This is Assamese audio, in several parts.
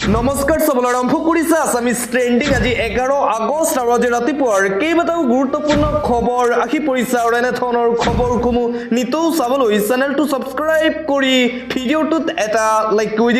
নমস্কাৰ সবল আৰম্ভ কৰিছে আছামিজ ট্ৰেন্ডিং আজি 11 আগষ্ট আৰু আজি ৰাতিপুৱাৰ কেইবাটাও গুৰুত্বপূৰ্ণ খবৰ আহি পৰিছে আৰু এনে ধৰণৰ খবৰসমূহ নিতৌ চাবলৈ চেনেলটো সাবস্ক্ৰাইব কৰি ভিডিঅ'টোত এটা লাইক কৰি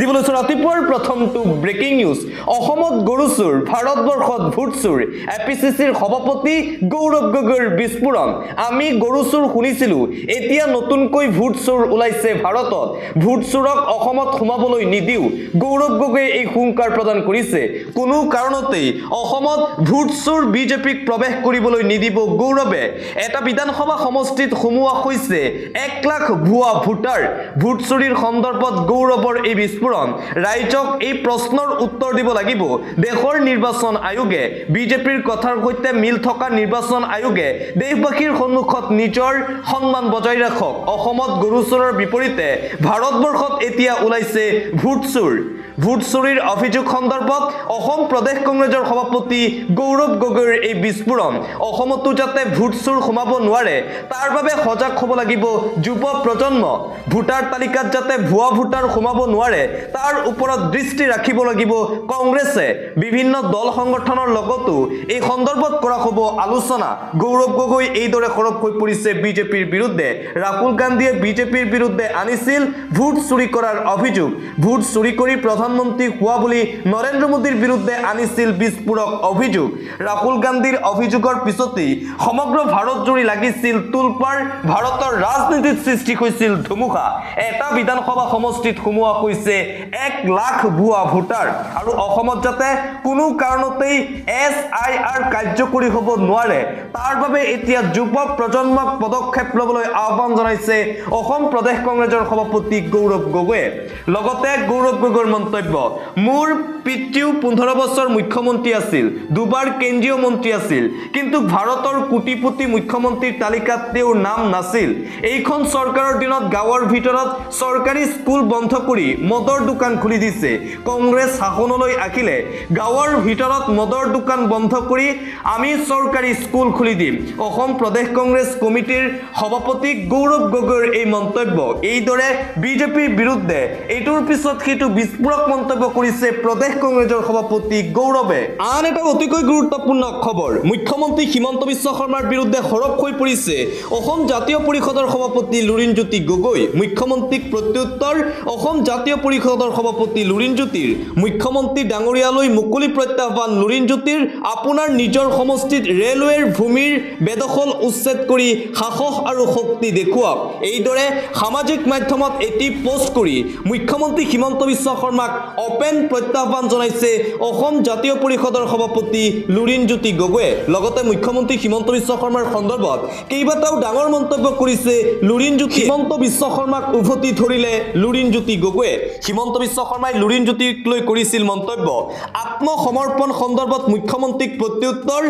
দিবলৈ ৰাতিপুৱাৰ প্ৰথমটো ব্ৰেকিং নিউজ অসমত গৰুচুৰ ভাৰতবৰ্ষত ভোটচুৰ এপিচিচিৰ সভাপতি গৌৰৱ গগৈৰ বিস্ফোৰণ আমি গৰুচুৰ শুনিছিলো এতিয়া নতুনকৈ ভোটচুৰ ওলাইছে ভাৰতত ভোটচুৰক অসমত সোমাবলৈ নিদিও গৌৰৱ গগৈয়ে এই হুংকাৰ প্ৰদান কৰিছে কোনো কাৰণতেই অসমত ভোটচুৰ বিজেপিক প্ৰৱেশ কৰিবলৈ নিদিব গৌৰৱে এটা বিধানসভা সমষ্টিত সোমোৱা হৈছে 1 লাখ ভুৱা ভোটাৰ ভোটচুৰিৰ সন্দৰ্ভত গৌৰৱৰ এই বিস্ফোৰণ ৰাইজক এই প্ৰশ্নৰ উত্তৰ দিব লাগিব দেশৰ নিৰ্বাচন আয়োগে বিজেপিৰ কথাৰ সৈতে মিল থকা নিৰ্বাচন আয়োগে দেশবাসীৰ সন্মুখত নিজৰ সন্মান বজাই ৰাখক অসমত গৰুচুৰৰ বিপৰীতে ভাৰতবৰ্ষত এতিয়া ওলাইছে ভোটচুৰিৰ অভিযোগ সন্দৰ্ভত অসম প্ৰদেশ কংগ্ৰেছৰ সভাপতি গৌৰৱ গগৈৰ এই বিস্ফোৰণ অসমতো যাতে ভোটচুৰ সোমাব নোৱাৰে তাৰ বাবে সজাগ হ'ব লাগিব যুৱ প্ৰজন্ম ভোটাৰ তালিকাত যাতে ভুৱা ভোটাৰ সোমাব নোৱাৰে তাৰ ওপৰত দৃষ্টি ৰাখিব লাগিব কংগ্ৰেছে বিভিন্ন দল সংগঠনৰ লগতো এই সন্দৰ্ভত কৰা হ'ব আলোচনা গৌৰৱ গগৈ এইদৰে সৰব হৈ পৰিছে বিজেপিৰ বিৰুদ্ধে ৰাহুল গান্ধীয়ে বিজেপিৰ বিৰুদ্ধে আনিছিল ভোট চুৰি কৰাৰ অভিযোগ ভোট চুৰি কৰি প্ৰধানমন্ত্ৰী হোৱা বুলি নৰেন্দ্ৰ মোদীৰ বিৰুদ্ধে আনিছিল বিস্ফোৰক অভিযোগ ৰাহুল গান্ধীৰ অভিযোগৰ পিছতেই সমগ্ৰ ভাৰত জুৰি লাগিছিল তুলপাৰ ভাৰতৰ ৰাজনীতিত সৃষ্টি হৈছিল ধুমুহা এটা বিধানসভা সমষ্টিত সোমোৱা হৈছে 1 লাখ ভুৱা ভোটাৰ আৰু অসমত যাতে কোনো কাৰণতেই SIR কাৰ্যকৰী হ'ব নোৱাৰে তাৰ বাবে এতিয়া যুৱ প্ৰজন্মক পদক্ষেপ ল'বলৈ আহ্বান জনাইছে অসম প্ৰদেশ কংগ্ৰেছৰ সভাপতি গৌৰৱ গগৈয়ে লগতে গৌৰৱ গগৈৰ মন্তব্য মোৰ পিতৃও 15 বছৰ মুখ্যমন্ত্ৰী আছিল দুবাৰ কেন্দ্ৰীয় মন্ত্ৰী আছিল কিন্তু ভাৰতৰ কোটিপতি মুখ্যমন্ত্ৰীৰ তালিকাত তেওঁৰ নাম নাছিল এইখন চৰকাৰৰ দিনত গাঁৱৰ ভিতৰত চৰকাৰী স্কুল বন্ধ কৰি মদৰ দোকান খুলি দিছে কংগ্ৰেছ শাসনলৈ আহিলে গাঁৱৰ ভিতৰত মদৰ দোকান বন্ধ কৰি আমি চৰকাৰী স্কুল খুলি দিম অসম প্ৰদেশ কংগ্ৰেছ কমিটিৰ সভাপতি গৌৰৱ গগৈৰ এই মন্তব্য এইদৰে বিজেপিৰ বিৰুদ্ধে এইটোৰ পিছত সেইটো বিস্ফোৰক মন্তব্য কৰিছে প্ৰদেশ কংগ্ৰেছৰ সভাপতি গৌৰৱে আন এটা অতিকৈ গুৰুত্বপূৰ্ণ খবৰ মুখ্যমন্ত্ৰী হিমন্ত বিশ্ব শৰ্মাৰ বিৰুদ্ধে সৰব হৈ পৰিছে অসম জাতীয় পৰিষদৰ সভাপতি লুৰিণজ্যোতি গগৈ মুখ্যমন্ত্ৰীক প্ৰত্যুত্তৰ অসম জাতীয় পৰিষদৰ সভাপতি লুৰিণজ্যোতিৰ মুখ্যমন্ত্ৰী ডাঙৰীয়ালৈ মুকলি প্ৰত্যাহ্বান লুৰিণজ্যোতিৰ আপোনাৰ নিজৰ সমষ্টিত ৰেলৱেৰ ভূমিৰ বেদখল উচ্ছেদ কৰি সাহস আৰু শক্তি দেখুৱাওক এইদৰে সামাজিক মাধ্যমত এটি পোষ্ট কৰি মুখ্যমন্ত্ৰী হিমন্ত বিশ্ব শৰ্মাক অপেন প্ৰত্যাহ্বান জনাইছে অসম জাতীয় পৰিষদৰ সভাপতি লুৰিণজ্যোতি গগৈয়ে লগতে মুখ্যমন্ত্ৰী হিমন্ত বিশ্ব শৰ্মাৰ সন্দৰ্ভত কেইবাটাও ডাঙৰ মন্তব্য কৰিছে লুৰিণজ্যোতি হিমন্ত বিশ্ব শৰ্মাক উভতি ধৰিলে লুৰিণজ্যোতি গগৈয়ে হিমন্ত বিশ্ব শৰ্মাই লুৰিণজ্যোতিক লৈ কৰিছিল মন্তব্য আত্মসমৰ্পণ সন্দৰ্ভত মুখ্যমন্ত্ৰীক প্ৰত্যুত্তৰ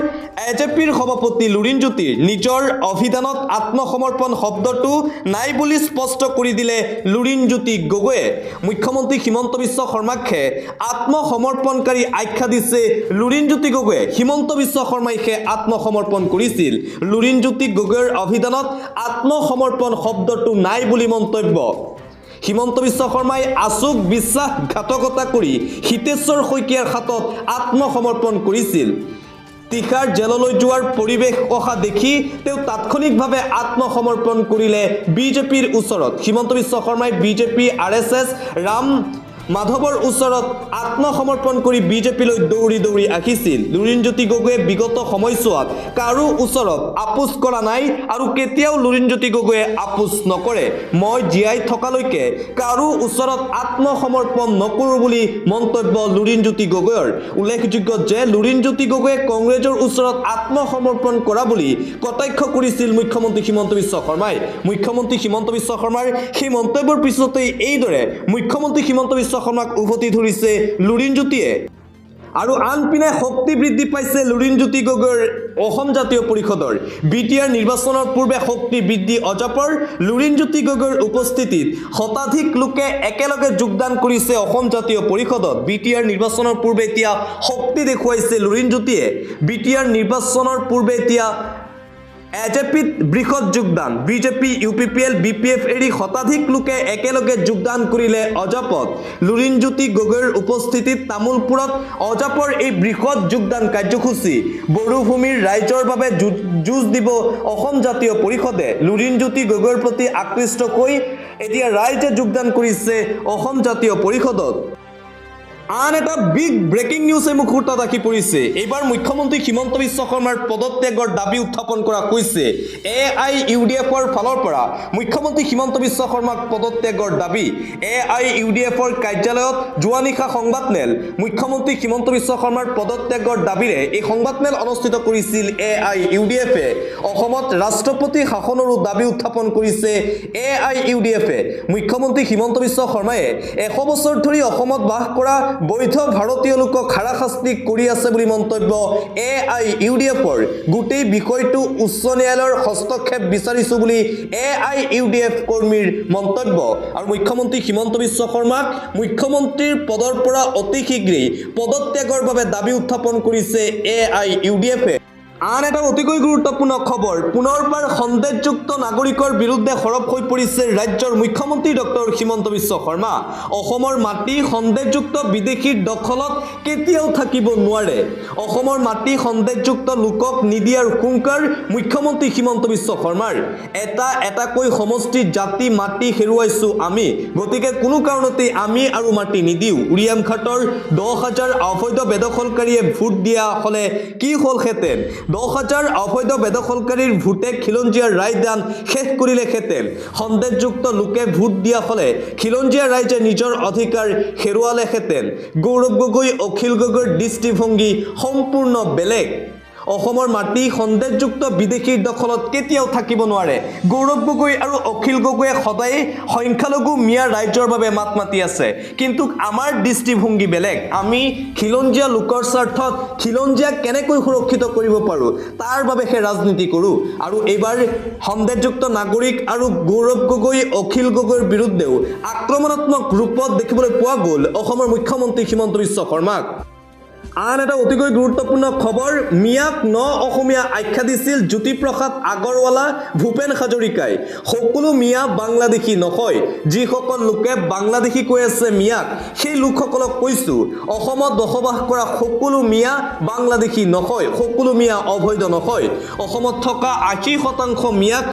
এজেপিৰ সভাপতি লুৰিণজ্যোতিৰ নিজৰ অভিধানত আত্মসমৰ্পণ শব্দটো নাই বুলি স্পষ্ট কৰি দিলে লুৰিণজ্যোতি গগৈয়ে মুখ্যমন্ত্ৰী হিমন্ত বিশ্ব শৰ্মাকে আত্মসমৰ্পণকাৰী আখ্যা দিছে লুৰিণজ্যোতি গগৈয়ে হিমন্ত বিশ্ব শৰ্মাইহে আত্মসমৰ্পণ কৰিছিল লুৰিণজ্যোতি গগৈৰ অভিধানত আত্মসমৰ্পণ শব্দটো নাই বুলি মন্তব্য হিমন্ত বিশ্ব শৰ্মাই আচুক বিশ্বাসঘাতকতা কৰি হিতেশ্বৰ শইকীয়াৰ হাতত আত্মসমৰ্পণ কৰিছিল তিহাৰ জেললৈ যোৱাৰ পৰিৱেশ অহা দেখি তেওঁ তাৎক্ষণিকভাৱে আত্মসমৰ্পণ কৰিলে বিজেপিৰ ওচৰত হিমন্ত বিশ্ব শৰ্মাই বিজেপি RSS ৰাম মাধৱৰ ওচৰত আত্মসমৰ্পণ কৰি বিজেপিলৈ দৌৰি আহিছিল লুৰিণজ্যোতি গগৈয়ে বিগত সময়ছোৱাত কাৰো ওচৰত আপোচ কৰা নাই আৰু কেতিয়াও লুৰিণজ্যোতি গগৈয়ে আপোচ নকৰে মই জীয়াই থকালৈকে কাৰো ওচৰত আত্মসমৰ্পণ নকৰোঁ বুলি মন্তব্য লুৰিণজ্যোতি গগৈৰ উল্লেখযোগ্য যে লুৰিণজ্যোতি গগৈয়ে কংগ্ৰেছৰ ওচৰত আত্মসমৰ্পণ কৰা বুলি কটাক্ষ কৰিছিল মুখ্যমন্ত্ৰী হিমন্ত বিশ্ব শৰ্মাই মুখ্যমন্ত্ৰী হিমন্ত বিশ্ব শৰ্মাৰ সেই মন্তব্যৰ পিছতেই এইদৰে মুখ্যমন্ত্ৰী হিমন্ত বিশ্ব শৰ্মাক উভতি ধৰিছে লুৰিণজ্যোতিয়ে আৰু আনপিনে শক্তি বৃদ্ধি পাইছে লুৰিণজ্যোতি গগৈৰ অসম জাতীয় পৰিষদৰ BTR নিৰ্বাচনৰ পূৰ্বে শক্তি বৃদ্ধি অজাপৰ লুৰিণজ্যোতি গগৈৰ উপস্থিতিত শতাধিক লোকে একেলগে যোগদান কৰিছে অসম জাতীয় পৰিষদত BTR নিৰ্বাচনৰ পূৰ্বে এতিয়া শক্তি দেখুৱাইছে লুৰিণজ্যোতিয়ে BTR নিৰ্বাচনৰ পূৰ্বে এতিয়া এজেপিত বৃহৎ যোগদান বিজেপি ইউপিপিএল বিপিএফ এৰি শতাধিক লোকে একেলগে যোগদান কৰিলে অজাপত লুৰিণজ্যোতি গগৈৰ উপস্থিতিত তামুলপুৰত অজাপৰ এই বৃহৎ যোগদান কাৰ্যসূচী বড়োভূমিৰ ৰাইজৰ বাবে যুঁজ দিব অসম জাতীয় পৰিষদে লুৰিণজ্যোতি গগৈৰ প্ৰতি আকৃষ্ট হৈ এতিয়া ৰাইজে যোগদান কৰিছে অসম জাতীয় পৰিষদত আন এটা বিগ ব্ৰেকিং নিউজ এই মুহূৰ্তত আহি পৰিছে এইবাৰ মুখ্যমন্ত্ৰী হিমন্ত বিশ্ব শৰ্মাৰ পদত্যাগৰ দাবী উত্থাপন কৰা হৈছে AIUDFৰ ফালৰ পৰা মুখ্যমন্ত্ৰী হিমন্ত বিশ্ব শৰ্মাক পদত্যাগৰ দাবী AIUDFৰ কাৰ্যালয়ত যোৱা নিশা সংবাদমেল মুখ্যমন্ত্ৰী হিমন্ত বিশ্ব শৰ্মাৰ পদত্যাগৰ দাবীৰে এই সংবাদমেল অনুষ্ঠিত কৰিছিল AIUDFে অসমত ৰাষ্ট্ৰপতি শাসনৰো দাবী উত্থাপন কৰিছে AIUDFে মুখ্যমন্ত্ৰী হিমন্ত বিশ্ব শৰ্মাই 100 বছৰ ধৰি অসমত বাস কৰা বৈধ ভাৰতীয় লোকক হাৰাশাস্তি কৰি আছে বুলি মন্তব্য AIUDFৰ গোটেই বিষয়টো উচ্চ ন্যায়ালয়ৰ হস্তক্ষেপ বিচাৰিছো বুলি AIUDF কৰ্মীৰ মন্তব্য আৰু মুখ্যমন্ত্ৰী হিমন্ত বিশ্ব শৰ্মাক মুখ্যমন্ত্ৰীৰ পদৰ পৰা অতি শীঘ্ৰেই পদত্যাগৰ বাবে দাবী উত্থাপন কৰিছে AIUDFে আন এটা অতিকৈ গুৰুত্বপূৰ্ণ খবৰ পুনৰবাৰ সন্দেহযুক্ত নাগৰিকৰ বিৰুদ্ধে সৰব হৈ পৰিছে ৰাজ্যৰ মুখ্যমন্ত্ৰী ডক্টৰ হিমন্ত বিশ্ব শৰ্মা অসমৰ মাটি সন্দেহযুক্ত বিদেশীৰ দখলত কেতিয়াও থাকিব নোৱাৰে অসমৰ মাটি সন্দেহযুক্ত লোকক নিদিয়াৰ হুংকাৰ মুখ্যমন্ত্ৰী হিমন্ত বিশ্ব শৰ্মাৰ এটাকৈ সমষ্টিৰ জাতি মাটি হেৰুৱাইছো আমি গতিকে কোনো কাৰণতে আমি আৰু মাটি নিদিও উৰিয়াম ঘাটৰ 10,000 অবৈধ বেদখলকাৰীয়ে ভোট দিয়া হলে কি হলহেঁতেন 10,000 অবৈধ বেদখলকাৰীৰ ভোটে খিলঞ্জীয়া ৰায়দান শেষ কৰিলেহেঁতেন সন্দেহযুক্ত লোকে ভোট দিয়া হলে খিলঞ্জীয়া ৰাইজে নিজৰ অধিকাৰ হেৰুৱালেহেঁতেন গৌৰৱ গগৈ অখিল গগৈৰ দৃষ্টিভংগী সম্পূৰ্ণ বেলেগ অসমৰ মাটি সন্দেহযুক্ত বিদেশীৰ দখলত কেতিয়াও থাকিব নোৱাৰে গৌৰৱ গগৈ আৰু অখিল গগৈয়ে সদায় সংখ্যালঘু মিয়া ৰাইজৰ বাবে মাত মাতি আছে কিন্তু আমাৰ দৃষ্টিভংগী বেলেগ আমি খিলঞ্জীয়া লোকৰ স্বাৰ্থত খিলঞ্জীয়াক কেনেকৈ সুৰক্ষিত কৰিব পাৰোঁ তাৰ বাবেহে ৰাজনীতি কৰোঁ আৰু এইবাৰ সন্দেহযুক্ত নাগৰিক আৰু গৌৰৱ গগৈ অখিল গগৈৰ বিৰুদ্ধেও আক্ৰমণাত্মক ৰূপত দেখিবলৈ পোৱা গ'ল অসমৰ মুখ্যমন্ত্ৰী হিমন্ত বিশ্ব শৰ্মাক আন এটা অতিকৈ গুৰুত্বপূৰ্ণ খবৰ মিয়াক অসমীয়া আখ্যা দিছিল জ্যোতিপ্ৰসাদ আগৰৱালা ভূপেন হাজৰিকাই সকলো মিয়া বাংলাদেশী নহয় যিসকল লোকে বাংলাদেশী কৈ আছে মিয়াক সেই লোকসকলক কৈছো অসমত বসবাস কৰা সকলো মিয়া বাংলাদেশী নহয় সকলো মিয়া অবৈধ নহয় অসমত থকা 80% মিয়াক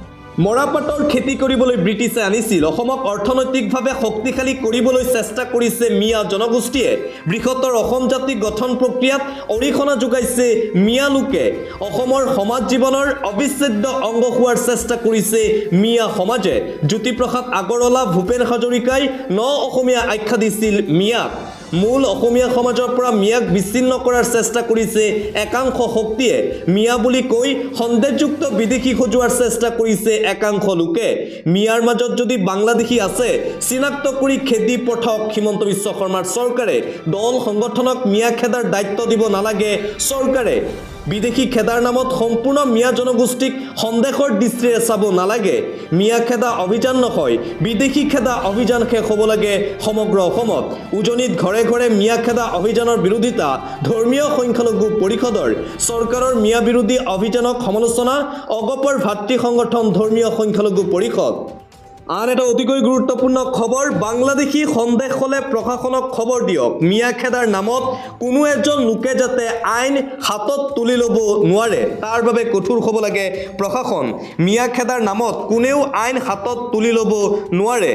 মৰাপাটৰ খেতি কৰিবলৈ ব্ৰিটিছে আনিছিল অসমক অৰ্থনৈতিকভাৱে শক্তিশালী কৰিবলৈ চেষ্টা কৰিছে মিয়া জনগোষ্ঠীয়ে বৃহত্তৰ অসম জাতি গঠন প্ৰক্ৰিয়াত অৰিহণা যোগাইছে মিয়া লোকে অসমৰ সমাজ জীৱনৰ অবিচ্ছেদ্য অংগ হোৱাৰ চেষ্টা কৰিছে মিয়া সমাজে জ্যোতিপ্ৰসাদ আগৰৱালা ভূপেন হাজৰিকাই অসমীয়া আখ্যা দিছিল মিয়াক মূল অসমীয়া সমাজৰ পৰা মিয়াক বিচ্ছিন্ন কৰাৰ চেষ্টা কৰিছে একাংশ শক্তিয়ে মিয়া বুলি কৈ সন্দেহযুক্ত বিদেশী সজোৱাৰ চেষ্টা কৰিছে একাংশ লোকে মিয়াৰ মাজত যদি বাংলাদেশী আছে চিনাক্ত কৰি খেদি পঠাওক হিমন্ত বিশ্ব শৰ্মাৰ চৰকাৰে দল সংগঠনক মিয়া খেদাৰ দায়িত্ব দিব নালাগে চৰকাৰে বিদেশী খেদাৰ নামত সম্পূৰ্ণ মিয়া জনগোষ্ঠীক সন্দেহৰ দৃষ্টিৰে চাব নালাগে মিয়া খেদা অভিযান নহয় বিদেশী খেদা অভিযান শেষ হ'ব লাগে সমগ্ৰ অসমত উজনিত ঘৰে ঘৰে মিয়া খেদা অভিযানৰ বিৰোধিতা ধৰ্মীয় সংখ্যালঘু পৰিষদৰ চৰকাৰৰ মিয়া বিৰোধী অভিযানক সমালোচনা অগপৰ ভাতৃ সংগঠন ধৰ্মীয় সংখ্যালঘু পৰিষদ আন এটা অতিকৈ গুৰুত্বপূৰ্ণ খবৰ বাংলাদেশী সন্দেহ হলে প্ৰশাসনক খবৰ দিয়ক মিয়া খেদাৰ নামত কোনো এজন লোকে যাতে আইন হাতত তুলি ল'ব নোৱাৰে তাৰ বাবে কঠোৰ হ'ব লাগে প্ৰশাসন মিয়া খেদাৰ নামত কোনেও আইন হাতত তুলি ল'ব নোৱাৰে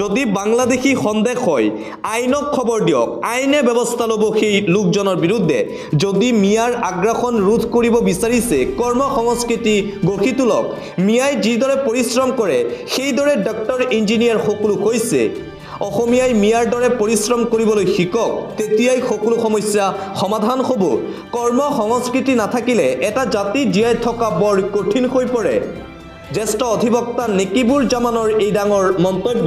যদি বাংলাদেশী সন্দেহ হয় আইনক খবৰ দিয়ক আইনে ব্যৱস্থা ল'ব সেই লোকজনৰ বিৰুদ্ধে যদি মিয়াৰ আগ্ৰাসন ৰোধ কৰিব বিচাৰিছে কৰ্ম সংস্কৃতি গঢ়ি তোলক মিয়াই যিদৰে পৰিশ্ৰম কৰে সেইদৰে ডক্টৰ ইঞ্জিনিয়াৰ সকলো কৈছে অসমীয়াই মিয়াৰ দৰে পৰিশ্ৰম কৰিবলৈ শিকক তেতিয়াই সকলো সমস্যা সমাধান হ'ব কৰ্ম সংস্কৃতি নাথাকিলে এটা জাতি জীয়াই থকা বৰ কঠিন হৈ পৰে জ্যেষ্ঠ অধিবক্তা নেকিবুৰ জামানৰ এই ডাঙৰ মন্তব্য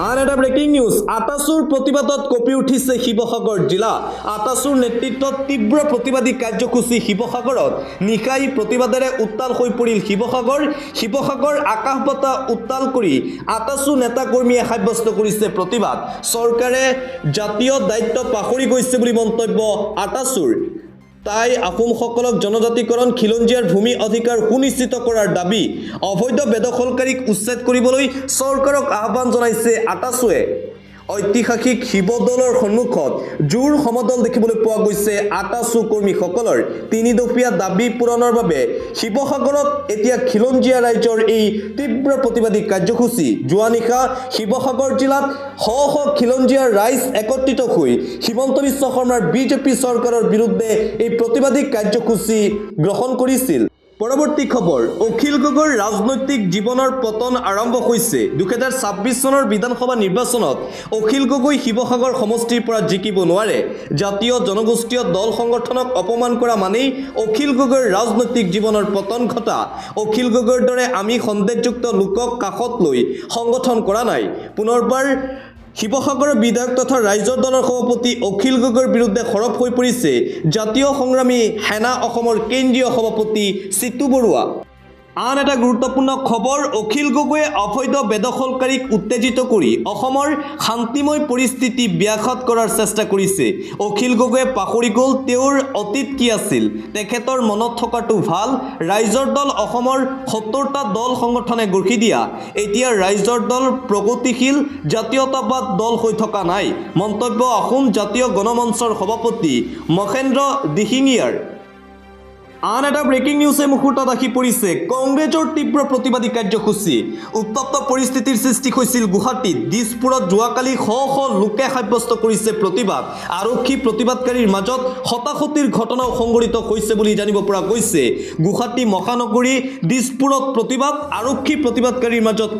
আন এটা ব্ৰেকিং নিউজ আটাচুৰ প্ৰতিবাদত কঁপি উঠিছে শিৱসাগৰ জিলা আটাচুৰ নেতৃত্বত তীব্ৰ প্ৰতিবাদী কাৰ্যসূচী শিৱসাগৰত নিশাই প্ৰতিবাদেৰে উত্তাল হৈ পৰিল শিৱসাগৰ আকাশ বতাহ উত্তাল কৰি আটাচু নেতাকৰ্মীয়ে সাব্যস্ত কৰিছে প্ৰতিবাদ চৰকাৰে জাতীয় দায়িত্ব পাহৰি গৈছে বুলি মন্তব্য আটাচুৰ তাই আহোমসকলক জনজাতিকৰণ খিলঞ্জীয়াৰ ভূমি অধিকাৰ সুনিশ্চিত কৰাৰ দাবী অবৈধ বেদখলকাৰীক উচ্ছেদ কৰিবলৈ চৰকাৰক আহ্বান জনাইছে আটাছুৱে ঐতিহাসিক শিৱদৌলৰ সন্মুখত জোৰ সমদল দেখিবলৈ পোৱা গৈছে আটাছু কৰ্মীসকলৰ তিনিদফীয়া দাবী পূৰণৰ বাবে শিৱসাগৰত এতিয়া খিলঞ্জীয়া ৰাইজৰ এই তীব্ৰ প্ৰতিবাদী কাৰ্যসূচী যোৱা নিশা শিৱসাগৰ জিলাত শ শ খিলঞ্জীয়া ৰাইজ একত্ৰিত হৈ হিমন্ত বিশ্ব শৰ্মাৰ বিজেপি চৰকাৰৰ বিৰুদ্ধে এই প্ৰতিবাদী কাৰ্যসূচী গ্ৰহণ কৰিছিল পৰৱৰ্তী খবৰ অখিল গগৈৰ ৰাজনৈতিক জীৱনৰ পতন আৰম্ভ হৈছে 2026 চনৰ বিধানসভা নিৰ্বাচনত অখিল গগৈ শিৱসাগৰ সমষ্টিৰ পৰা জিকিব নোৱাৰে জাতীয় জনগোষ্ঠীয় দল সংগঠনক অপমান কৰা মানেই অখিল গগৈৰ ৰাজনৈতিক জীৱনৰ পতন ঘটা অখিল গগৈৰ দৰে আমি সন্দেহযুক্ত লোকক কাষত লৈ সংগঠন কৰা নাই পুনৰবাৰ শিৱসাগৰৰ বিধায়ক তথা ৰাইজৰ দলৰ সভাপতি অখিল গগৈৰ বিৰুদ্ধে সৰব হৈ পৰিছে জাতীয় সংগ্ৰামী সেনা অসমৰ কেন্দ্ৰীয় সভাপতি চিতু বৰুৱা আন এটা গুৰুত্বপূৰ্ণ খবৰ অখিল গগৈয়ে অবৈধ বেদখলকাৰীক উত্তেজিত কৰি অসমৰ শান্তিময় পৰিস্থিতি ব্যাঘাত কৰাৰ চেষ্টা কৰিছে অখিল গগৈয়ে পাহৰি গ'ল তেওঁৰ অতীত কি আছিল তেখেতৰ মনত থকাটো ভাল ৰাইজৰ দল অসমৰ ৭০টা দল সংগঠনে গঢ়ি দিয়া এতিয়া ৰাইজৰ দল প্ৰগতিশীল জাতীয়তাবাদ দল হৈ থকা নাই মন্তব্য অসম জাতীয় গণমঞ্চৰ সভাপতি মহেন্দ্ৰ দিহিঙীয়াৰ আন এটা ব্ৰেকিং নিউজে মুহূৰ্তত আহি পৰিছে কংগ্ৰেছৰ তীব্ৰ প্ৰতিবাদী কাৰ্যসূচী উত্তপ্ত পৰিস্থিতিৰ সৃষ্টি হৈছিল গুৱাহাটীত দিছপুৰত যোৱাকালি শ শ লোকে সাব্যস্ত কৰিছে প্ৰতিবাদ আৰক্ষী প্ৰতিবাদকাৰীৰ মাজত হতাহতিৰ ঘটনাও সংঘটিত হৈছে বুলি জানিব পৰা গৈছে গুৱাহাটী মহানগৰী দিছপুৰত প্ৰতিবাদ আৰক্ষী প্ৰতিবাদকাৰীৰ মাজত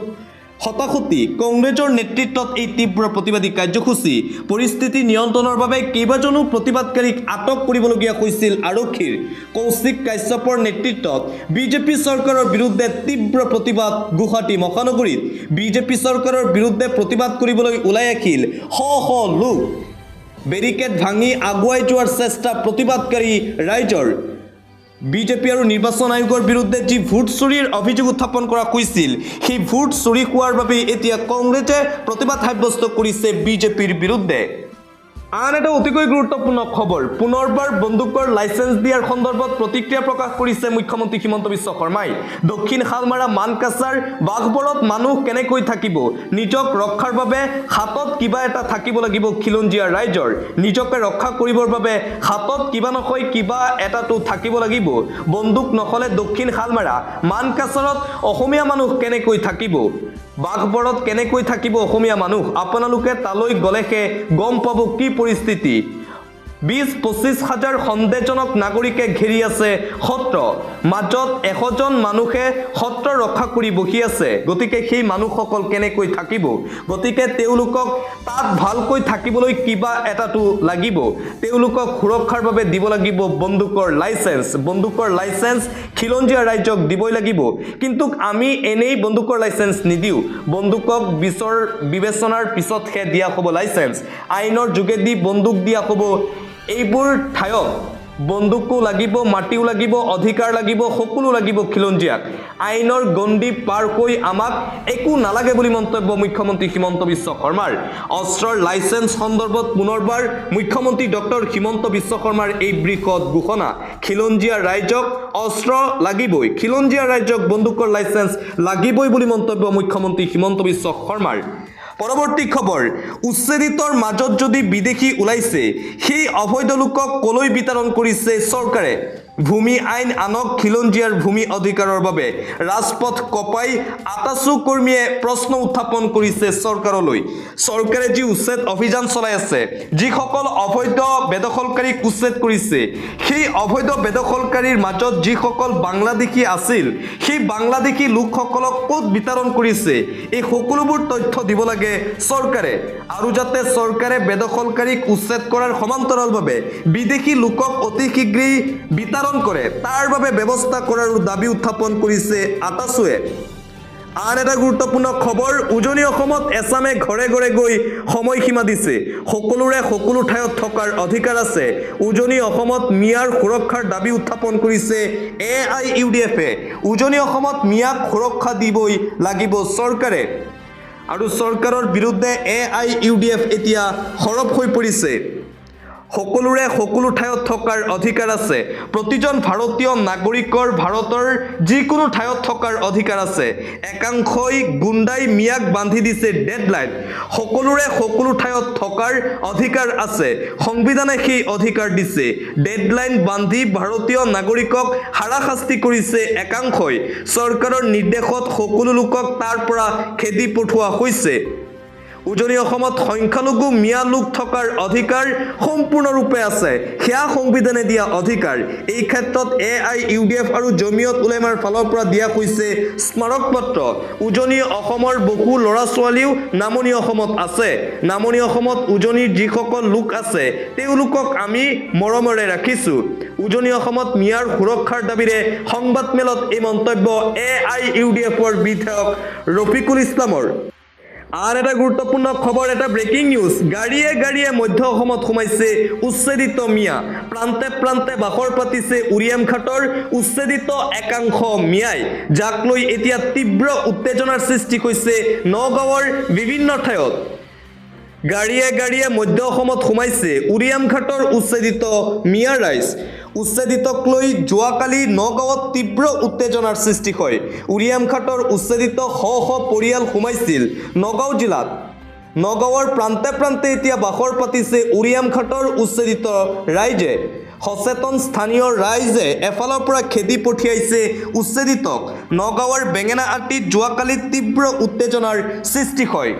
হতাহতি কংগ্ৰেছৰ নেতৃত্বত এই তীব্ৰ প্ৰতিবাদী কাৰ্যসূচী পৰিস্থিতি নিয়ন্ত্ৰণৰ বাবে কেইবাজনো প্ৰতিবাদকাৰীক আটক কৰিবলগীয়া হৈছিল আৰক্ষীৰ কৌশিক কাশ্যপৰ নেতৃত্বত বিজেপি চৰকাৰৰ বিৰুদ্ধে তীব্ৰ প্ৰতিবাদ গুৱাহাটী মহানগৰীত বিজেপি চৰকাৰৰ বিৰুদ্ধে প্ৰতিবাদ কৰিবলৈ ওলাই আহিল শ শ লোক বেৰিকেড ভাঙি আগুৱাই যোৱাৰ চেষ্টা প্ৰতিবাদকাৰী ৰাইজৰ বিজেপি আৰু নিৰ্বাচন আয়োগৰ বিৰুদ্ধে যি ভোট চুৰিৰ অভিযোগ উত্থাপন কৰা হৈছিল সেই ভোট চুৰি হোৱাৰ বাবে এতিয়া কংগ্ৰেছে প্ৰতিবাদ সাব্যস্ত কৰিছে বিজেপিৰ বিৰুদ্ধে আন এটা অতিকৈ গুৰুত্বপূৰ্ণ খবৰ পুনৰবাৰ বন্দুকৰ লাইসেন্স দিয়াৰ সন্দৰ্ভত প্ৰতিক্ৰিয়া প্ৰকাশ কৰিছে মুখ্যমন্ত্ৰী হিমন্ত বিশ্ব শৰ্মাই দক্ষিণ হালমাৰা মানকাছাৰ বাঘবৰত মানুহ কেনেকৈ থাকিব নিজক ৰক্ষাৰ বাবে হাতত কিবা এটা থাকিব লাগিব খিলঞ্জীয়া ৰাইজৰ নিজকে ৰক্ষা কৰিবৰ বাবে হাতত কিবা নহয় কিবা এটাটো থাকিব লাগিব বন্দুক নহলে দক্ষিণ হালমাৰা মানকাছাৰত অসমীয়া মানুহ কেনেকৈ থাকিব বাঘবৰত কেনেকৈ থাকিব অসমীয়া মানুহ আপোনালোকে তালৈ গলেহে গম পাব কি পৰিস্থিতি ২০-২৫ হাজাৰ সন্দেহজনক নাগৰিকে ঘেৰি আছে সত্ৰ মাজত ১০০ জন মানুহে সত্ৰ ৰক্ষা কৰি বহি আছে গতিকে সেই মানুহসকল কেনেকৈ থাকিব গতিকে তেওঁলোকক তাত ভালকৈ থাকিবলৈ কিবা এটাটো লাগিব তেওঁলোকক সুৰক্ষাৰ বাবে দিব লাগিব বন্দুকৰ লাইসেন্স খিলঞ্জীয়া ৰাইজক দিবই লাগিব কিন্তু আমি এনেই বন্দুকৰ লাইসেন্স নিদিও বন্দুকক বিবেচনাৰ পিছতহে দিয়া হ'ব লাইসেন্স আইনৰ যোগেদি বন্দুক দিয়া হ'ব এইবোৰ ঠায়ত বন্দুকো লাগিব মাটিও লাগিব অধিকাৰ লাগিব সকলো লাগিব খিলঞ্জীয়াক আইনৰ গণ্ডি পাৰ হৈ আমাক একো নালাগে বুলি মন্তব্য মুখ্যমন্ত্ৰী হিমন্ত বিশ্ব শৰ্মাৰ অস্ত্ৰৰ লাইসেন্স সন্দৰ্ভত পুনৰবাৰ মুখ্যমন্ত্ৰী ডক্টৰ হিমন্ত বিশ্ব শৰ্মাৰ এই বৃহৎ ঘোষণা খিলঞ্জীয়া ৰাইজক অস্ত্ৰ লাগিবই খিলঞ্জীয়া ৰাইজক বন্দুকৰ লাইসেন্স লাগিবই বুলি মন্তব্য মুখ্যমন্ত্ৰী হিমন্ত বিশ্ব শৰ্মাৰ পৰৱৰ্তী খবৰ উচ্ছেদিতৰ মাজত যদি বিদেশী ওলাইছে সেই অবৈধ লোকক কলৈ বিতৰণ কৰিছে চৰকাৰে ভূমি আইন আনক খিলঞ্জীয়াৰ ভূমি অধিকাৰৰ বাবে ৰাজপথ কপাই আটাছু কৰ্মীয়ে প্ৰশ্ন উত্থাপন কৰিছে চৰকাৰলৈ চৰকাৰে যি উচ্ছেদ অভিযান চলাই আছে যিসকল অবৈধ বেদখলকাৰীক উচ্ছেদ কৰিছে সেই অবৈধ বেদখলকাৰীৰ মাজত যিসকল বাংলাদেশী আছিল সেই বাংলাদেশী লোকসকলক ক'ত বিতৰণ কৰিছে এই সকলোবোৰ তথ্য দিব লাগে চৰকাৰে আৰু যাতে চৰকাৰে বেদখলকাৰীক উচ্ছেদ কৰাৰ সমান্তৰালভাৱে বিদেশী লোকক অতি শীঘ্ৰেই বিতৰণ কৰে তাৰ বাবে ব্যৱস্থা কৰাৰ দাবী উত্থাপন কৰিছে আটাছুৱে আন এটা গুৰুত্বপূৰ্ণ খবৰ উজনি অসমত এছামে ঘৰে ঘৰে গৈ সময়সীমা দিছে সকলোৰে সকলো ঠাইত থকাৰ অধিকাৰ আছে উজনি অসমত মিয়াৰ সুৰক্ষাৰ দাবী উত্থাপন কৰিছে AIUDF-এ উজনি অসমত মিয়াক সুৰক্ষা দিবই লাগিব চৰকাৰে আৰু চৰকাৰৰ বিৰুদ্ধে AIUDF এতিয়া সৰব হৈ পৰিছে সকলোৰে সকলো ঠাইত থকাৰ অধিকাৰ আছে প্ৰতিজন ভাৰতীয় নাগৰিকৰ ভাৰতৰ যিকোনো ঠাইত থকাৰ অধিকাৰ আছে একাংশই গুণ্ডাই মিয়াক বান্ধি দিছে ডেডলাইন সকলোৰে সকলো ঠাইত থকাৰ অধিকাৰ আছে সংবিধানে সেই অধিকাৰ দিছে ডেডলাইন বান্ধি ভাৰতীয় নাগৰিকক হাৰাশাস্তি কৰিছে একাংশই চৰকাৰৰ নিৰ্দেশত সকলো লোকক তাৰ পৰা খেদি পঠোৱা হৈছে উজনি অসমত সংখ্যালঘু মিয়া লোক থকাৰ অধিকাৰ সম্পূৰ্ণৰূপে আছে সেয়া সংবিধানে দিয়া অধিকাৰ এই ক্ষেত্ৰত AIUDF আৰু জমিয়ত উলেমাৰ ফালৰ পৰা দিয়া হৈছে স্মাৰক পত্ৰ উজনি অসমৰ বহু ল'ৰা ছোৱালীও নামনি অসমত আছে নামনি অসমত উজনিৰ যিসকল লোক আছে তেওঁলোকক আমি মৰমেৰে ৰাখিছো উজনি অসমত মিয়াৰ সুৰক্ষাৰ দাবীৰে সংবাদমেলত এই মন্তব্য AIUDFৰ বিধায়ক ৰফিকুল ইছলামৰ আৰ এটা গুৰুত্বপূৰ্ণ খবৰ এটা ব্ৰেকিং নিউজ গাড়ীয়ে গাড়ীয়ে মধ্য অসমত সোমাইছে উচ্ছেদিত মিয়া প্ৰান্তে প্ৰান্তে বাখৰ পাতিছে উৰিয়াম ঘাটৰ উচ্ছেদিত একাংশ মিয়াই যাক লৈ এতিয়া তীব্ৰ উত্তেজনাৰ সৃষ্টি হৈছে নগাঁৱৰ বিভিন্ন ঠাইত গাড়ীয়ে গাড়ীয়ে মধ্য অসমত সোমাইছে উৰিয়াম ঘাটৰ উচ্ছেদিত মিয়া ৰাইজ উচ্ছেদিতক লৈ যোৱাকালি নগাঁৱত তীব্ৰ উত্তেজনাৰ সৃষ্টি হয় উৰিয়াম ঘাটৰ উচ্ছেদিত শ শ পৰিয়াল সোমাইছিল নগাঁও জিলাত নগাঁৱৰ প্ৰান্তে প্ৰান্তে এতিয়া বাখৰ পাতিছে উৰিয়াম ঘাটৰ উচ্ছেদিত ৰাইজে সচেতন স্থানীয় ৰাইজে এফালৰ পৰা খেদি পঠিয়াইছে উচ্ছেদিতক নগাঁৱৰ বেঙেনাআটিত যোৱাকালি তীব্ৰ উত্তেজনাৰ সৃষ্টি হয়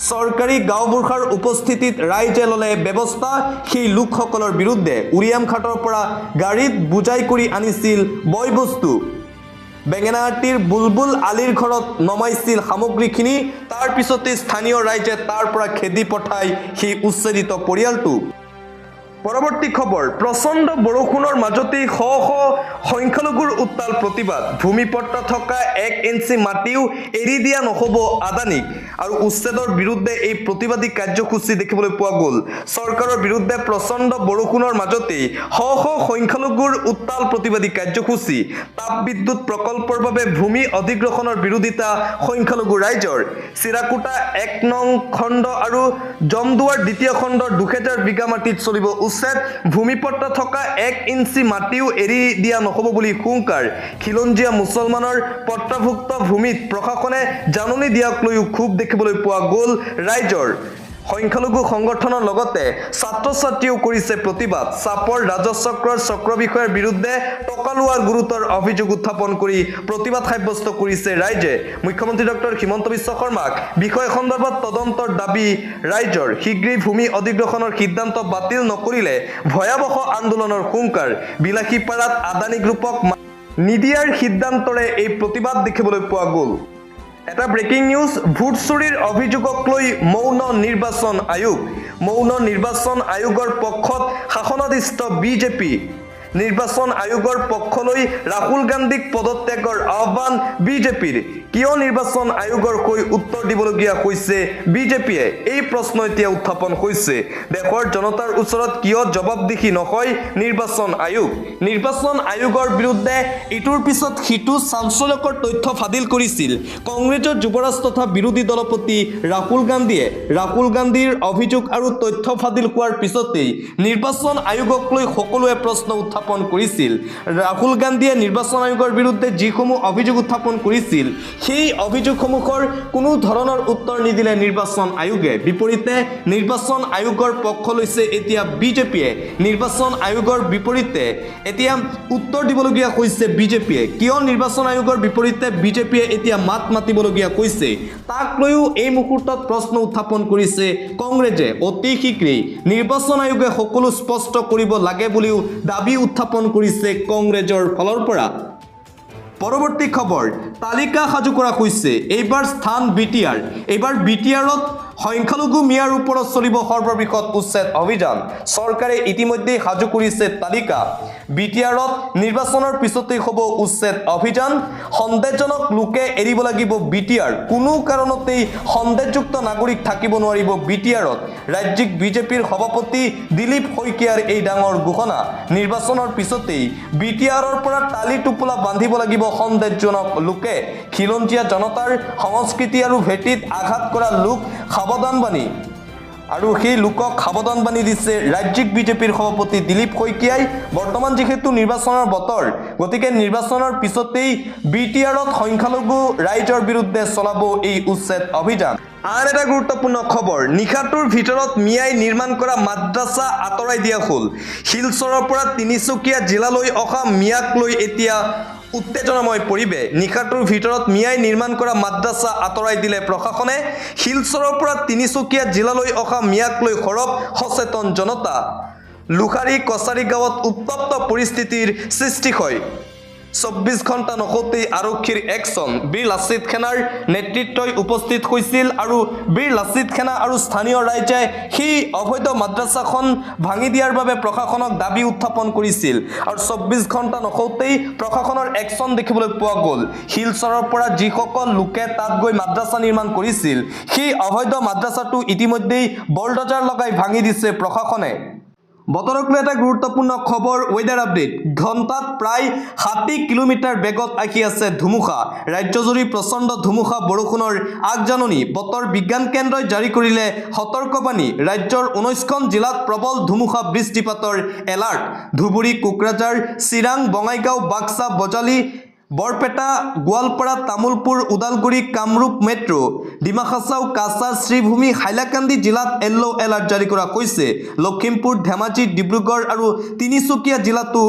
চৰকাৰী গাঁওবুঢ়াৰ উপস্থিতিত ৰাইজে ললে ব্যৱস্থা সেই লোকসকলৰ বিৰুদ্ধে উৰিয়াম ঘাটৰ পৰা গাড়ীত বুজাই কৰি আনিছিল বয় বস্তু বেঙেনাআটিৰ বুলবুল আলীৰ ঘৰত নমাইছিল সামগ্ৰীখিনি তাৰ পিছতে স্থানীয় ৰাইজে তাৰ পৰা খেদি পঠাই সেই উচ্ছেদিত পৰিয়ালটো পৰৱৰ্তী খবৰ প্ৰচণ্ড বৰষুণৰ মাজতেই শ শ সংখ্যালঘুৰ উত্তাল প্ৰতিবাদ ভূমিপট্ট থকা 1 ইঞ্চি মাটিও এৰি দিয়া নহব আদানীক আৰু উচ্ছেদৰ বিৰুদ্ধে এই প্ৰতিবাদী কাৰ্যসূচী দেখিবলৈ পোৱা গ'ল চৰকাৰৰ বিৰুদ্ধে প্ৰচণ্ড বৰষুণৰ মাজতেই শ শ সংখ্যালঘুৰ উত্তাল প্ৰতিবাদী কাৰ্যসূচী তাপবিদ্যুৎ প্ৰকল্পৰ বাবে ভূমি অধিগ্ৰহণৰ বিৰোধিতা সংখ্যালঘু ৰাইজৰ চিৰাকুটা 1 নং খণ্ড আৰু জমদুৱাৰ 2য় খণ্ডৰ 2000 বিঘা মাটিত চলিব উচ্ছেদ ভূমিপট্ট থকা 1 ইঞ্চি মাটিও এৰি দিয়া নহব বুলি হুংকাৰ খিলঞ্জীয়া মুছলমানৰ পট্টাভুক্ত ভূমিত প্ৰশাসনে জাননী দিয়াক লৈ খুব দেখিবলৈ পোৱা গ'ল ৰাইজৰ সংখ্যালঘু সংগঠনৰ লগতে ছাত্ৰ ছাত্ৰীও কৰিছে প্ৰতিবাদ চাপৰ ৰাজচক্ৰৰ চক্ৰ বিষয়ৰ বিৰুদ্ধে টকা লোৱাৰ গুৰুতৰ অভিযোগ উত্থাপন কৰি প্ৰতিবাদ সাব্যস্ত কৰিছে ৰাইজে মুখ্যমন্ত্ৰী ডক্টৰ হিমন্ত বিশ্ব শৰ্মাক বিষয় সন্দৰ্ভত তদন্তৰ দাবী ৰাইজৰ শীঘ্ৰেই ভূমি অধিগ্ৰহণৰ সিদ্ধান্ত বাতিল নকৰিলে ভয়াৱহ আন্দোলনৰ হুংকাৰ বিলাসীপাৰাত আদানী গ্ৰুপক নিদিয়াৰ সিদ্ধান্তৰে এই প্ৰতিবাদ দেখিবলৈ পোৱা গ'ল এটা ব্ৰেকিং নিউজ ভোট চুৰিৰ অভিযোগক লৈ মৌন নিৰ্বাচন আয়োগৰ পক্ষত শাসনাধিষ্ঠ বিজেপি নিৰ্বাচন আয়োগৰ পক্ষলৈ ৰাহুল গান্ধীক পদত্যাগৰ আহ্বান বিজেপিৰ কিয় নিৰ্বাচন আয়োগৰ হৈ উত্তৰ দিবলগীয়া হৈছে বিজেপিয়ে এই প্ৰশ্ন এতিয়া উত্থাপন হৈছে দেশৰ জনতাৰ ওচৰত কিয় জবাবদিহি নহয় নিৰ্বাচন আয়োগৰ বিৰুদ্ধে ইটোৰ পিছত সিটো চাঞ্চল্যকৰ তথ্য ফাদিল কৰিছিল কংগ্ৰেছৰ যুৱৰাজ তথা বিৰোধী দলপতি ৰাহুল গান্ধীৰ অভিযোগ আৰু তথ্য ফাদিল হোৱাৰ পিছতেই নিৰ্বাচন আয়োগক লৈ সকলোৱে প্ৰশ্ন উত্থাপন কৰিছিল ৰাহুল গান্ধীয়ে নিৰ্বাচন আয়োগৰ বিৰুদ্ধে যিসমূহ অভিযোগ উত্থাপন কৰিছিল সেই অভিযোগসমূহৰ কোনো ধৰণৰ উত্তৰ নিদিলে নিৰ্বাচন আয়োগে বিপৰীতে নিৰ্বাচন আয়োগৰ পক্ষ লৈছে এতিয়া বিজেপিয়ে নিৰ্বাচন আয়োগৰ বিপৰীতে এতিয়া উত্তৰ দিবলগীয়া হৈছে বিজেপিয়ে কিয় নিৰ্বাচন আয়োগৰ বিপৰীতে বিজেপিয়ে এতিয়া মাত মাতিবলগীয়া হৈছে তাক লৈও এই মুহূৰ্তত প্ৰশ্ন উত্থাপন কৰিছে কংগ্ৰেছে অতি শীঘ্ৰেই নিৰ্বাচন আয়োগে সকলো স্পষ্ট কৰিব লাগে বুলিও দাবী উত্থাপন কৰিছে কংগ্ৰেছৰ ফালৰ পৰা পৰৱৰ্তী খবৰ তালিকা সাজু কৰা হৈছে এইবাৰ স্থান বিটিআৰ এইবাৰ বিটিআৰত সংখ্যালঘু মিয়াৰ ওপৰত চলিব সৰ্ববৃহৎ উচ্ছেদ অভিযান চৰকাৰে ইতিমধ্যে সাজু কৰিছে তালিকা বিটিআৰত নিৰ্বাচনৰ পিছতেই হ'ব উচ্ছেদ অভিযান সন্দেহজনক লোকে এৰিব লাগিব বিটিআৰ কোনো কাৰণতেই সন্দেহযুক্ত নাগৰিক থাকিব নোৱাৰিব বিটিআৰত ৰাজ্যিক বিজেপিৰ সভাপতি দিলীপ শইকীয়াৰ এই ডাঙৰ ঘোষণা নিৰ্বাচনৰ পিছতেই বিটিআৰৰ পৰা টালি টোপোলা বান্ধিব লাগিব সন্দেহজনক লোকে খিলঞ্জীয়া জনতাৰ সংস্কৃতি আৰু ভেটিত আঘাত কৰা লোক সাৱধানবাণী আৰু সেই লোকক সাৱধান বাণী দিছে ৰাজ্যিক বিজেপিৰ সভাপতি দিলীপ শইকীয়াই। বৰ্তমান যিহেতু নিৰ্বাচনৰ বতৰ, গতিকে নিৰ্বাচনৰ পিছতেই বিটিআৰত সংখ্যালঘু ৰাইজৰ বিৰুদ্ধে চলাব এই উচ্ছেদ অভিযান। আন এটা গুৰুত্বপূৰ্ণ খবৰ, নিশাটোৰ ভিতৰত মিয়াই নিৰ্মাণ কৰা মাদ্ৰাছা আঁতৰাই দিয়া হ'ল। শিলচৰৰ পৰা তিনিচুকীয়া জিলালৈ অহা মিয়াক লৈ এতিয়া উত্তেজনাময় পৰিৱেশ। নিশাটোৰ ভিতৰত মিয়াই নিৰ্মাণ কৰা মাদ্ৰাছা আঁতৰাই দিলে প্ৰশাসনে। শিলচৰৰ পৰা তিনিচুকীয়া জিলালৈ অহা মিয়াক লৈ সৰব সচেতন জনতা। লুখাৰী কছাৰী গাঁৱত উত্তপ্ত পৰিস্থিতিৰ সৃষ্টি হয়। 24 ঘণ্টা নকওঁতেই আৰক্ষীৰ একশ্যন। বীৰ লাচিত সেনাৰ নেতৃত্বই উপস্থিত হৈছিল আৰু বীৰ লাচিত সেনা আৰু স্থানীয় ৰাইজে সেই অবৈধ মাদ্ৰাছাখন ভাঙি দিয়াৰ বাবে প্ৰশাসনক দাবী উত্থাপন কৰিছিল আৰু 24 ঘণ্টা নকওঁতেই প্ৰশাসনৰ একশ্যন দেখিবলৈ পোৱা গ'ল। শিলচৰৰ পৰা যিসকল লোকে তাত গৈ মাদ্ৰাছা নিৰ্মাণ কৰিছিল, সেই অবৈধ মাদ্ৰাছাটো ইতিমধ্যেই বলডজাৰ লগাই ভাঙি দিছে প্ৰশাসনে। বতৰক লৈ এটা গুৰুত্বপূৰ্ণ খবৰ, ৱেডাৰ আপডেট। ঘণ্টাত প্ৰায় 60 কিলোমিটাৰ বেগত আহি আছে ধুমুহা। ৰাজ্যজুৰি প্ৰচণ্ড ধুমুহা বৰষুণৰ আগজাননী। বতৰ বিজ্ঞান কেন্দ্ৰই জাৰি কৰিলে সতৰ্কবাণী। ৰাজ্যৰ 19খন জিলাত প্ৰবল ধুমুহা বৃষ্টিপাতৰ এলাৰ্ট। ধুবুৰী, কোকৰাঝাৰ, চিৰাং, বঙাইগাঁও, বাক্সা, বজালী, বৰপেটা, গোৱালপাৰা, তামুলপুৰ, ওদালগুৰি, কামৰূপ মেট্ৰ', ডিমা হাছাও, কাছাৰ, শ্ৰীভূমি, হাইলাকান্দি জিলাত য়েল্লো এলাৰ্ট জাৰি কৰা হৈছে। লখিমপুৰ, ধেমাজি, ডিব্ৰুগড় আৰু তিনিচুকীয়া জিলাতো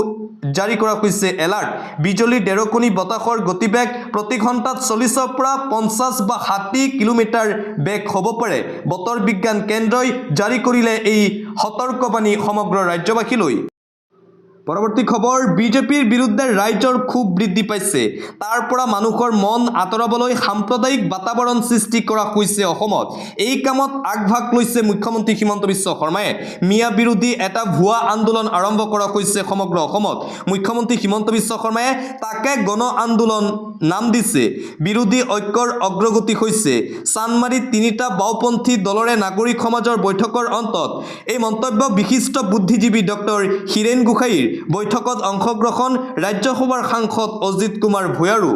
জাৰি কৰা হৈছে এলাৰ্ট। বিজুলী, ঢেৰেকনি, বতাহৰ গতিবেগ প্ৰতি ঘণ্টাত 40ৰ পৰা 50 বা 60 কিলোমিটাৰ বেগ হ'ব পাৰে। বতৰ বিজ্ঞান কেন্দ্ৰই জাৰি কৰিলে এই সতৰ্কবাণী সমগ্ৰ ৰাজ্যবাসীলৈ। পৰৱৰ্তী খবৰ, বিজেপিৰ বিৰুদ্ধে ৰাইজৰ ক্ষোভ বৃদ্ধি পাইছে। তাৰ পৰা মানুহৰ মন আঁতৰাবলৈ সাম্প্ৰদায়িক বাতাবৰণ সৃষ্টি কৰা হৈছে অসমত। এই কামত আগভাগ লৈছে মুখ্যমন্ত্ৰী হিমন্ত বিশ্ব শৰ্মাই। মিয়া বিৰোধী এটা ভুৱা আন্দোলন আৰম্ভ কৰা হৈছে সমগ্ৰ অসমত। মুখ্যমন্ত্ৰী হিমন্ত বিশ্ব শৰ্মাই তাকে গণ আন্দোলন নাম দিছে। বিৰোধী ঐক্যৰ অগ্ৰগতি হৈছে। চানমাৰীত 3টা বাওঁপন্থী দলৰে নাগৰিক সমাজৰ বৈঠকৰ অন্তত এই মন্তব্য বিশিষ্ট বুদ্ধিজীৱী ডক্টৰ হীৰেন গোহাঁইৰ। বৈঠকত অংশগ্ৰহণ ৰাজ্যসভাৰ সাংসদ অজিত কুমাৰ ভূঞাৰো।